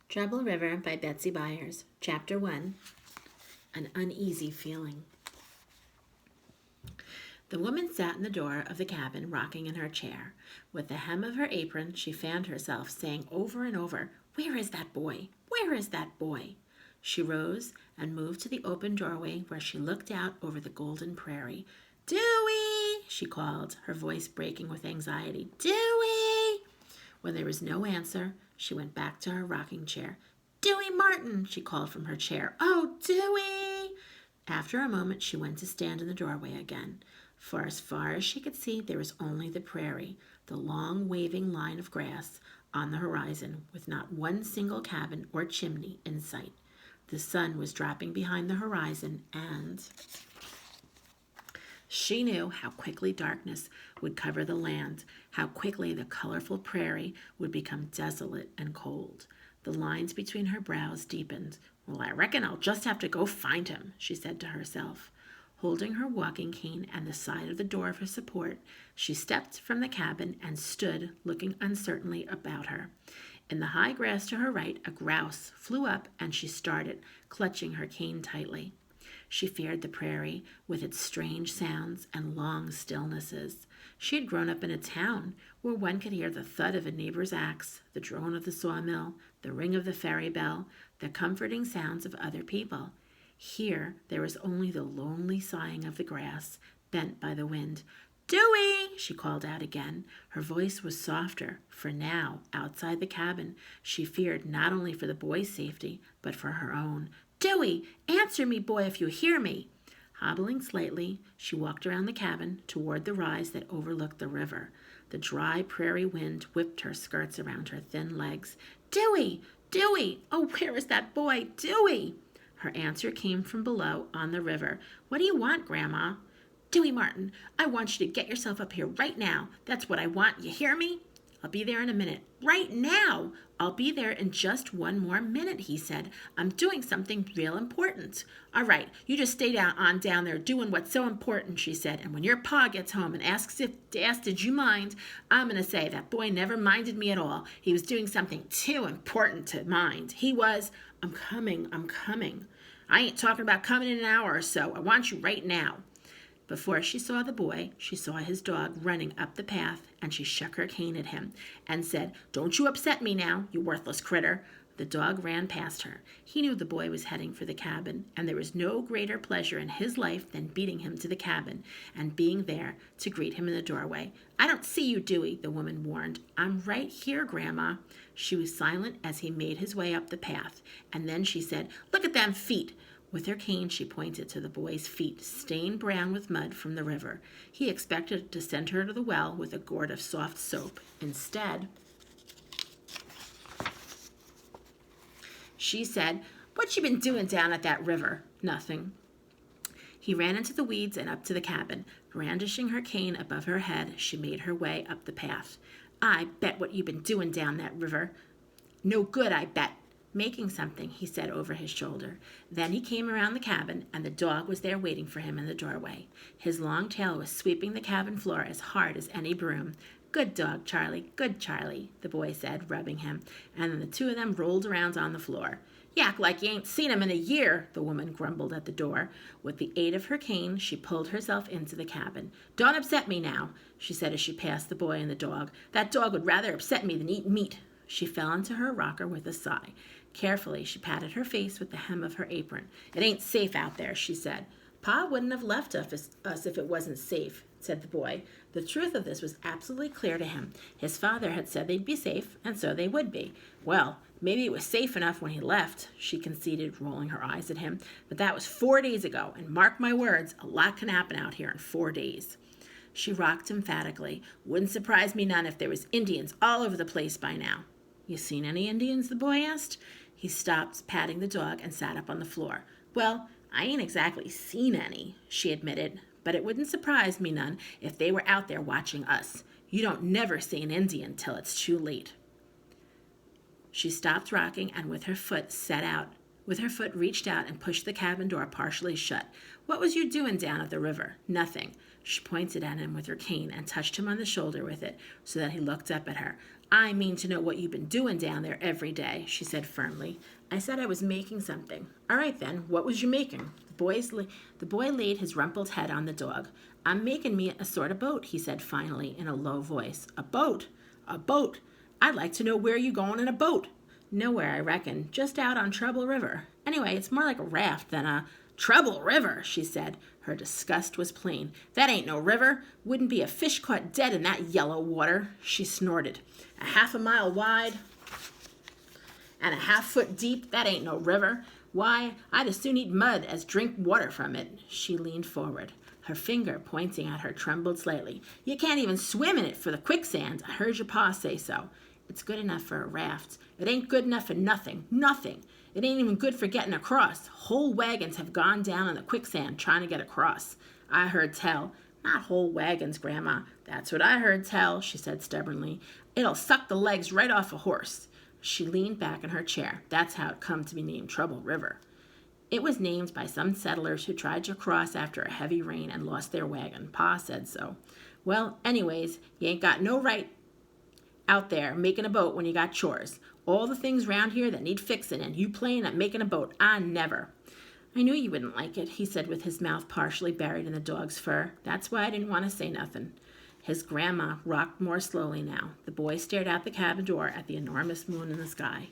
Trouble River by Betsy Byers. Chapter 1. An Uneasy Feeling. The woman sat in the door of the cabin, rocking in her chair. With the hem of her apron, she found herself saying over and over, "Where is that boy? Where is that boy?" She rose and moved to the open doorway where she looked out over the golden prairie. "Dewey!" she called, her voice breaking with anxiety. "Dewey!" When there was no answer, she went back to her rocking chair. "Dewey Martin!" she called from her chair. "Oh, Dewey!" After a moment, she went to stand in the doorway again. For as far as she could see, there was only the prairie, the long waving line of grass on the horizon, with not one single cabin or chimney in sight. The sun was dropping behind the horizon, and she knew how quickly darkness would cover the land, how quickly the colorful prairie would become desolate and cold. The lines between her brows deepened. "Well, I reckon I'll just have to go find him," she said to herself. Holding her walking cane and the side of the door for support, she stepped from the cabin and stood looking uncertainly about her. In the high grass to her right, a grouse flew up, and she started, clutching her cane tightly. She feared the prairie, with its strange sounds and long stillnesses. She had grown up in a town where one could hear the thud of a neighbor's axe, the drone of the sawmill, the ring of the ferry bell, the comforting sounds of other people. Here there was only the lonely sighing of the grass, bent by the wind. "Dewey!" she called out again. Her voice was softer, for now, outside the cabin, she feared not only for the boy's safety, but for her own. "Dewey, answer me, boy, if you hear me." Hobbling slightly, she walked around the cabin toward the rise that overlooked the river. The dry prairie wind whipped her skirts around her thin legs. "Dewey! Dewey! Oh, where is that boy? Dewey!" Her answer came from below on the river. "What do you want, Grandma?" "Dewey Martin, I want you to get yourself up here right now. That's what I want. You hear me?" "I'll be there in a minute." "Right now!" "I'll be there in just one more minute," he said. "I'm doing something real important." "All right, you just stay down there doing what's so important," she said. "And when your pa gets home and asks did you mind, I'm going to say that boy never minded me at all. He was doing something too important to mind. He was—" I'm coming. "I ain't talking about coming in an hour or so. I want you right now." Before she saw the boy, she saw his dog running up the path, and she shook her cane at him and said, "Don't you upset me now, you worthless critter." The dog ran past her. He knew the boy was heading for the cabin, and there was no greater pleasure in his life than beating him to the cabin and being there to greet him in the doorway. "I don't see you, Dewey," the woman warned. "I'm right here, Grandma." She was silent as he made his way up the path, and then she said, "Look at them feet." With her cane, she pointed to the boy's feet, stained brown with mud from the river. He expected to send her to the well with a gourd of soft soap. Instead, she said, "What you been doing down at that river?" "Nothing." He ran into the weeds and up to the cabin. Brandishing her cane above her head, she made her way up the path. "I bet what you been doing down that river. No good, I bet." "Making something," he said over his shoulder. Then he came around the cabin, and the dog was there waiting for him in the doorway. His long tail was sweeping the cabin floor as hard as any broom. "Good dog, Charlie, good Charlie," the boy said, rubbing him, and then the two of them rolled around on the floor. "You act like you ain't seen him in a year," the woman grumbled at the door. With the aid of her cane, she pulled herself into the cabin. "Don't upset me now," she said as she passed the boy and the dog. "That dog would rather upset me than eat meat." She fell into her rocker with a sigh. Carefully, she patted her face with the hem of her apron. "It ain't safe out there," she said. "Pa wouldn't have left us if it wasn't safe," said the boy. The truth of this was absolutely clear to him. His father had said they'd be safe, and so they would be. "Well, maybe it was safe enough when he left," she conceded, rolling her eyes at him. "But that was 4 days ago, and mark my words, a lot can happen out here in 4 days." She rocked emphatically. "Wouldn't surprise me none if there was Indians all over the place by now." "You seen any Indians?" the boy asked. He stopped patting the dog and sat up on the floor. "Well, I ain't exactly seen any," she admitted, "but it wouldn't surprise me none if they were out there watching us. You don't never see an Indian till it's too late." She stopped rocking and with her foot reached out and pushed the cabin door partially shut. "What was you doing down at the river?" "Nothing." She pointed at him with her cane and touched him on the shoulder with it so that he looked up at her. I mean to know what you've been doing down there every day, she said firmly. I said I was making something. All right then, what was you making? The boy laid his rumpled head on the dog. I'm making me a sort of boat, he said finally in a low voice. A boat? A boat? I'd like to know where you going in a boat. Nowhere, I reckon. Just out on Trouble River. Anyway, it's more like a raft than a Trouble River, she said. Her disgust was plain. That ain't no river. Wouldn't be a fish caught dead in that yellow water. She snorted. A half a mile wide and a half-foot deep. That ain't no river. Why, I'd as soon eat mud as drink water from it. She leaned forward, her finger pointing at her trembled slightly. You can't even swim in it for the quicksand. I heard your pa say so. It's good enough for a raft. It ain't good enough for nothing. Nothing. It ain't even good for getting across. Whole wagons have gone down in the quicksand trying to get across. I heard tell. Not whole wagons, Grandma. That's what I heard tell, she said stubbornly. It'll suck the legs right off a horse. She leaned back in her chair. That's how it come to be named Trouble River. It was named by some settlers who tried to cross after a heavy rain and lost their wagon. Pa said so. Well, anyways, you ain't got no right out there making a boat when you got chores. All the things round here that need fixing, and you playing at making a boat. I never. I knew you wouldn't like it, he said with his mouth partially buried in the dog's fur. That's why I didn't want to say nothing. His grandma rocked more slowly now. The boy stared out the cabin door at the enormous moon in the sky.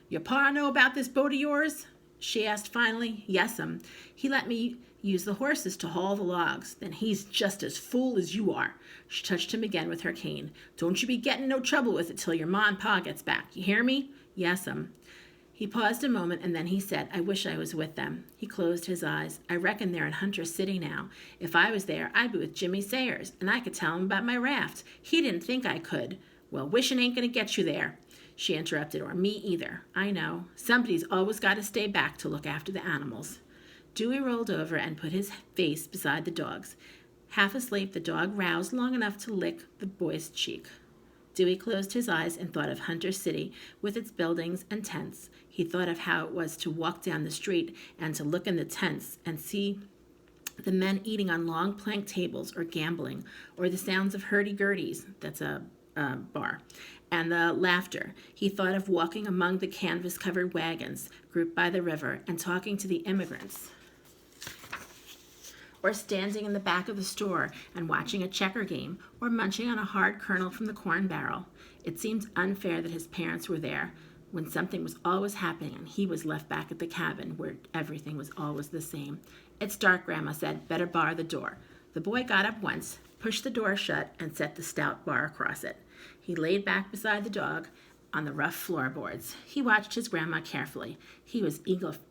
Your pa know about this boat of yours? She asked finally. Yes'm. He let me use the horses to haul the logs. Then he's just as fool as you are. She touched him again with her cane. Don't you be getting no trouble with it till your ma and pa gets back. You hear me? Yes'm. He paused a moment, and then he said, I wish I was with them. He closed his eyes. I reckon they're in Hunter City now. If I was there, I'd be with Jimmy Sayers, and I could tell him about my raft. He didn't think I could. Well, wishing ain't going to get you there, she interrupted, or me either. I know. Somebody's always got to stay back to look after the animals. Dewey rolled over and put his face beside the dog's. Half asleep, the dog roused long enough to lick the boy's cheek. Dewey closed his eyes and thought of Hunter City with its buildings and tents. He thought of how it was to walk down the street and to look in the tents and see the men eating on long plank tables or gambling, or the sounds of hurdy-gurdies, that's a bar, and the laughter. He thought of walking among the canvas-covered wagons grouped by the river and talking to the immigrants, or standing in the back of the store and watching a checker game, or munching on a hard kernel from the corn barrel. It seemed unfair that his parents were there when something was always happening and he was left back at the cabin where everything was always the same. It's dark, Grandma said. Better bar the door. The boy got up once, pushed the door shut, and set the stout bar across it. He laid back beside the dog on the rough floorboards. He watched his grandma carefully. He was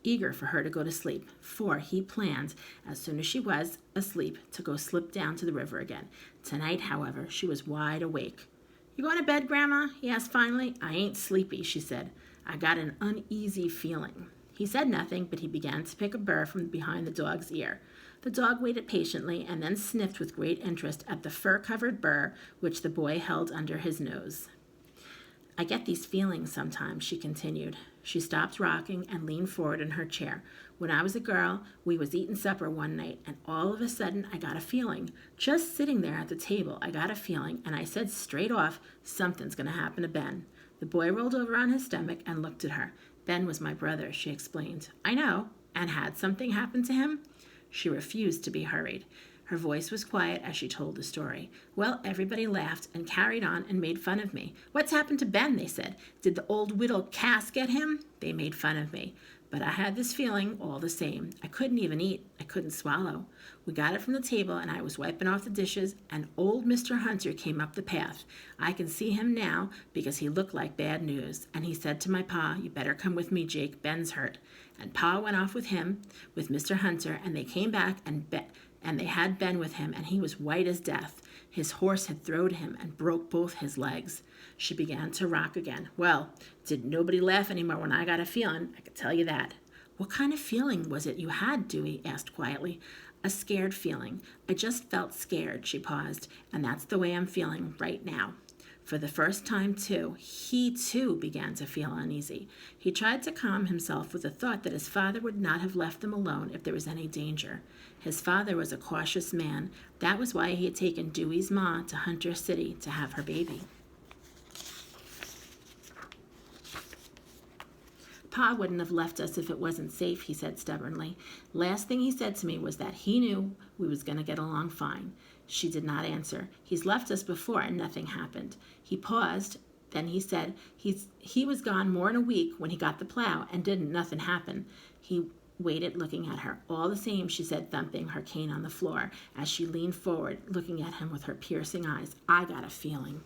eager for her to go to sleep, for he planned, as soon as she was asleep, to go slip down to the river again. Tonight, however, she was wide awake. You going to bed, Grandma? He asked finally. I ain't sleepy, she said. I got an uneasy feeling. He said nothing, but he began to pick a burr from behind the dog's ear. The dog waited patiently and then sniffed with great interest at the fur-covered burr which the boy held under his nose. I get these feelings sometimes, she continued. She stopped rocking and leaned forward in her chair. When I was a girl, we was eating supper one night, and all of a sudden I got a feeling. Just sitting there at the table, I got a feeling, and I said straight off, something's going to happen to Ben. The boy rolled over on his stomach and looked at her. Ben was my brother, she explained. I know. And had something happened to him? She refused to be hurried. Her voice was quiet as she told the story. Well, everybody laughed and carried on and made fun of me. What's happened to Ben, they said. Did the old widow Cass get him? They made fun of me. But I had this feeling all the same. I couldn't even eat. I couldn't swallow. We got it from the table, and I was wiping off the dishes, and old Mr. Hunter came up the path. I can see him now because he looked like bad news. And he said to my pa, you better come with me, Jake. Ben's hurt. And Pa went off with him, with Mr. Hunter, and they came back and they had Ben with him, and he was white as death. His horse had throwed him and broke both his legs. She began to rock again. Well, did nobody laugh anymore when I got a feeling, I could tell you that. What kind of feeling was it you had, Dewey asked quietly. A scared feeling. I just felt scared, she paused, and that's the way I'm feeling right now. For the first time, too, he, too, began to feel uneasy. He tried to calm himself with the thought that his father would not have left them alone if there was any danger. His father was a cautious man. That was why he had taken Dewey's ma to Hunter City to have her baby. Pa wouldn't have left us if it wasn't safe, he said stubbornly. Last thing he said to me was that he knew we was going to get along fine. She did not answer. He's left us before and nothing happened. He paused. Then he said he was gone more'n a week when he got the plow and didn't nothing happen. He waited looking at her. All the same, she said, thumping her cane on the floor as she leaned forward, looking at him with her piercing eyes. I got a feeling.